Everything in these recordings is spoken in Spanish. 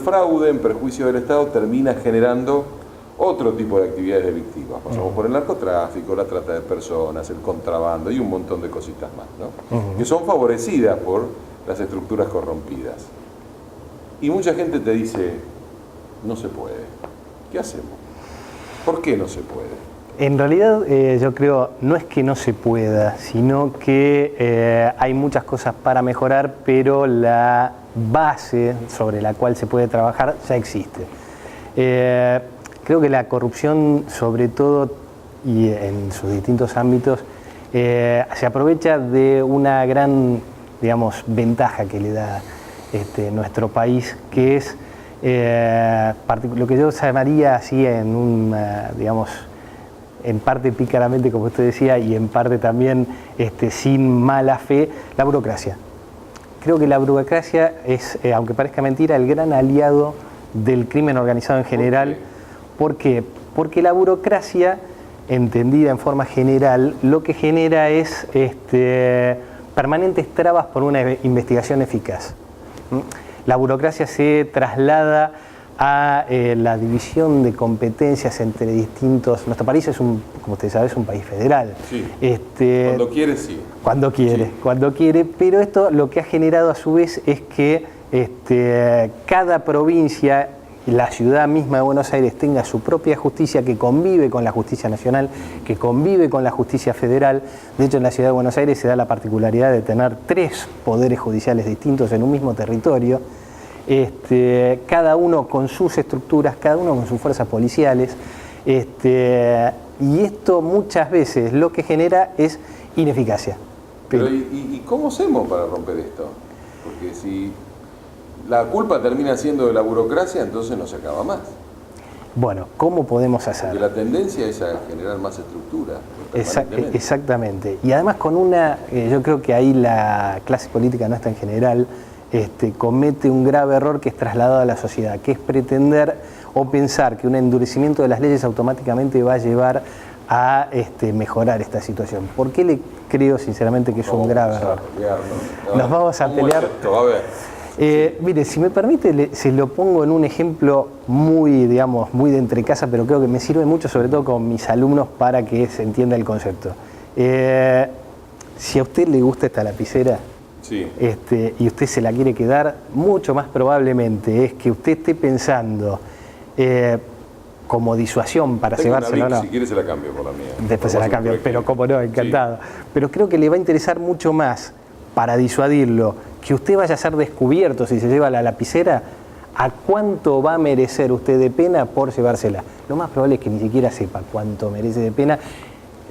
fraude en perjuicio del Estado termina generando otro tipo de actividades delictivas. Pasamos por el narcotráfico, la trata de personas, el contrabando y un montón de cositas más, ¿no? Que son favorecidas por las estructuras corrompidas. Y mucha gente te dice, no se puede. ¿Qué hacemos? ¿Por qué no se puede? En realidad yo creo, no es que no se pueda, sino que hay muchas cosas para mejorar, pero la base sobre la cual se puede trabajar ya existe. Creo que la corrupción, sobre todo, y en sus distintos ámbitos, se aprovecha de una gran, digamos, ventaja que le da nuestro país, que es lo que yo llamaría así en un, digamos, en parte pícaramente, como usted decía, y en parte también sin mala fe, la burocracia. Creo que la burocracia es, aunque parezca mentira, el gran aliado del crimen organizado en general. ¿Por qué? Porque la burocracia, entendida en forma general, lo que genera es permanentes trabas por una investigación eficaz. La burocracia se traslada a la división de competencias entre distintos... Nuestro país es como usted sabe, es un país federal. Sí. Cuando quiere, sí. Cuando quiere, pero esto lo que ha generado a su vez es que cada provincia, la ciudad misma de Buenos Aires, tenga su propia justicia que convive con la justicia nacional, que convive con la justicia federal. De hecho, en la ciudad de Buenos Aires se da la particularidad de tener 3 poderes judiciales distintos en un mismo territorio, cada uno con sus estructuras, cada uno con sus fuerzas policiales, y esto muchas veces lo que genera es ineficacia. Pero ¿y cómo hacemos para romper esto? Porque si la culpa termina siendo de la burocracia, entonces no se acaba más. Bueno, ¿cómo podemos hacer? Porque la tendencia es a generar más estructura. Exactamente. Y además con yo creo que ahí la clase política nuestra en general comete un grave error que es trasladado a la sociedad, que es pretender o pensar que un endurecimiento de las leyes automáticamente va a llevar a mejorar esta situación. ¿Por qué le creo sinceramente que es un grave error? Nos vamos a pelear. A ver. Mire, si me permite, se lo pongo en un ejemplo muy, digamos, muy de entrecasa, pero creo que me sirve mucho, sobre todo con mis alumnos, para que se entienda el concepto. Si a usted le gusta esta lapicera, sí, y usted se la quiere quedar, mucho más probablemente es que usted esté pensando como disuasión para llevársela o no. Si quiere se la cambio por la mía. Después se la cambio, pero como no, encantado. Sí. Pero creo que le va a interesar mucho más para disuadirlo, que usted vaya a ser descubierto si se lleva la lapicera, ¿a cuánto va a merecer usted de pena por llevársela? Lo más probable es que ni siquiera sepa cuánto merece de pena.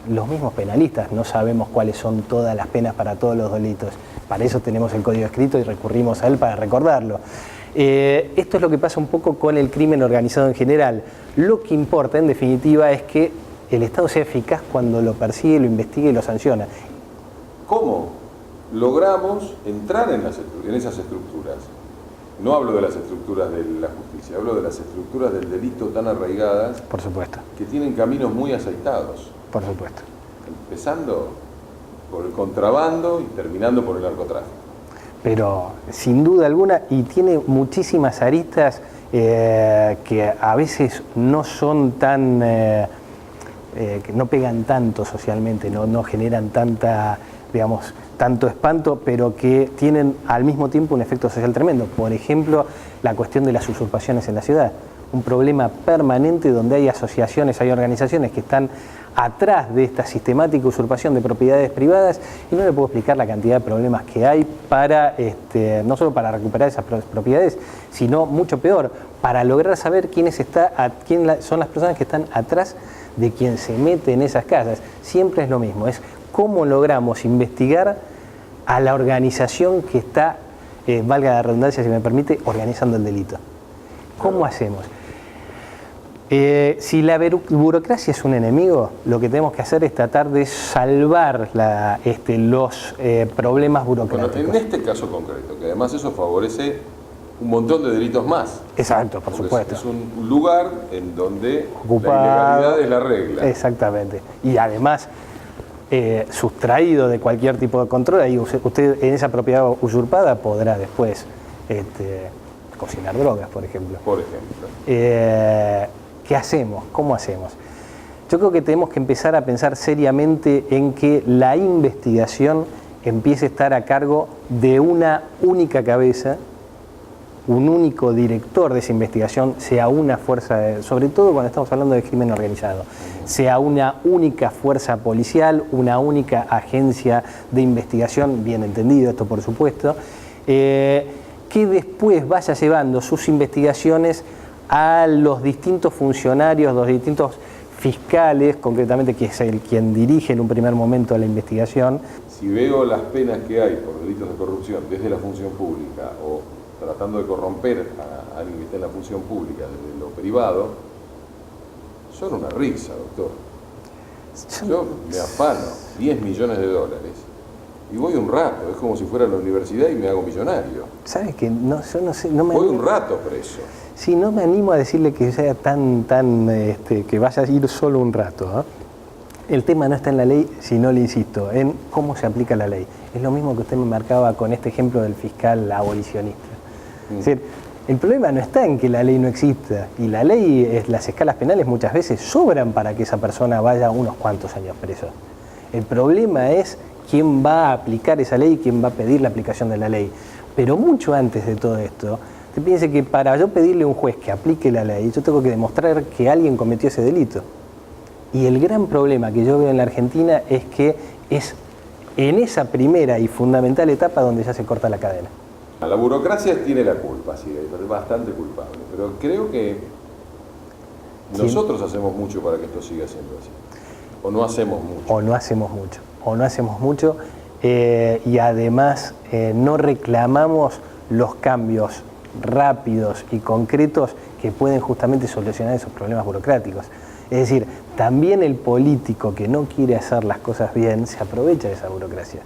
Los mismos penalistas no sabemos cuáles son todas las penas para todos los delitos. Para eso tenemos el código escrito y recurrimos a él para recordarlo. Esto es lo que pasa un poco con el crimen organizado en general. Lo que importa, en definitiva, es que el Estado sea eficaz cuando lo persigue, lo investiga y lo sanciona. ¿Cómo logramos entrar en esas estructuras? No hablo de las estructuras de la justicia, hablo de las estructuras del delito tan arraigadas, por supuesto, que tienen caminos muy aceitados. Por supuesto. Empezando por el contrabando y terminando por el narcotráfico. Pero sin duda alguna, y tiene muchísimas aristas que a veces no son tan, que no pegan tanto socialmente, no generan tanta, digamos, tanto espanto, pero que tienen al mismo tiempo un efecto social tremendo. Por ejemplo, la cuestión de las usurpaciones en la ciudad. Un problema permanente donde hay asociaciones, hay organizaciones que están atrás de esta sistemática usurpación de propiedades privadas, y no le puedo explicar la cantidad de problemas que hay para, no solo para recuperar esas propiedades, sino mucho peor, para lograr saber quién son las personas que están atrás de quien se mete en esas casas. Siempre es lo mismo, es cómo logramos investigar a la organización que está, valga la redundancia si me permite, organizando el delito. ¿Cómo hacemos? Si la burocracia es un enemigo, lo que tenemos que hacer es tratar de salvar los problemas burocráticos. Bueno, en este caso concreto, que además eso favorece un montón de delitos más. Exacto, por supuesto. Es un lugar en donde ocupado, la ilegalidad es la regla. Exactamente. Y además, sustraído de cualquier tipo de control, ahí usted en esa propiedad usurpada podrá después cocinar drogas, por ejemplo. Por ejemplo. ¿Qué hacemos? ¿Cómo hacemos? Yo creo que tenemos que empezar a pensar seriamente en que la investigación empiece a estar a cargo de una única cabeza, un único director de esa investigación, sea una fuerza, sobre todo cuando estamos hablando de crimen organizado, sea una única fuerza policial, una única agencia de investigación, bien entendido esto por supuesto, que después vaya llevando sus investigaciones a los distintos funcionarios, los distintos fiscales, concretamente, que es el quien dirige en un primer momento la investigación. Si veo las penas que hay por delitos de corrupción desde la función pública o tratando de corromper a alguien que está en la función pública desde lo privado, son una risa, doctor. Yo me afano 10 millones de dólares y voy un rato, es como si fuera a la universidad y me hago millonario. ¿Sabes qué? No, yo no sé, no me voy animo. Un rato preso. Sí, no me animo a decirle que sea que vaya a ir solo un rato, ¿eh? El tema no está en la ley, sino, le insisto, en cómo se aplica la ley. Es lo mismo que usted me marcaba con este ejemplo del fiscal abolicionista. Es decir, el problema no está en que la ley no exista, y la ley, las escalas penales muchas veces sobran para que esa persona vaya unos cuantos años preso. El problema es quién va a aplicar esa ley, quién va a pedir la aplicación de la ley. Pero mucho antes de todo esto, te piense que para yo pedirle a un juez que aplique la ley, yo tengo que demostrar que alguien cometió ese delito. Y el gran problema que yo veo en la Argentina es que es en esa primera y fundamental etapa donde ya se corta la cadena. La burocracia tiene la culpa, sí, es bastante culpable, pero creo que nosotros hacemos mucho para que esto siga siendo así. O no hacemos mucho. O no hacemos mucho, y además no reclamamos los cambios rápidos y concretos que pueden justamente solucionar esos problemas burocráticos. Es decir, también el político que no quiere hacer las cosas bien se aprovecha de esa burocracia.